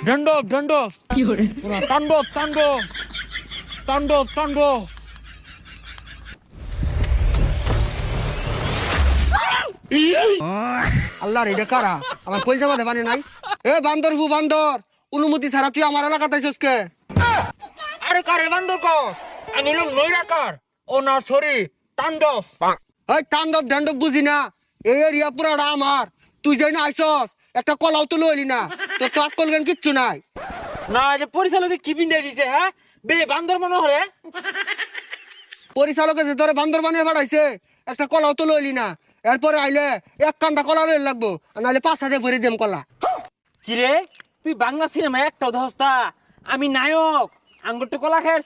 দণ্ডব দণ্ডব পুরা তাণ্ডব তাণ্ডব তাণ্ডব তাণ্ডব। আল্লাহ রে কারা আমার কলজা মাঝে পানি নাই। এ বান্দর হু বান্দর, অনুমতি ছাড়া তুই আমার এলাকাতে আইছস কে? আরে কারে বান্দর ক? আমি হলাম নৈরাকার। ও না সরি, তাণ্ডব। এই তাণ্ডব ঢান্ডব বুঝি না, এই এরিয়া পুরাটা আমার। তুই যাই না আইছস, একটা কলাও তো লইলি না। তোর তো আক্কল জ্ঞান কিচ্ছু নাই। না এটা পরিচালকে কি বিন্দা দিছে হ্যাঁ? বে বান্দর মনে হরে। পরিচালকে যে তোরে বান্দর বানিয়ে পাঠাইছে, একটা কলাও তো লইলি না। এরপরে আইলে এক কান্দা কলা লইলে লাগবো, আর নাহলে 5,000 ভরে দেম কলা। কি রে, তুই বাংলা সিনেমা একটা ধস্তা, আমি নায়ক। আঙ্গুরটা কলা খেয়ে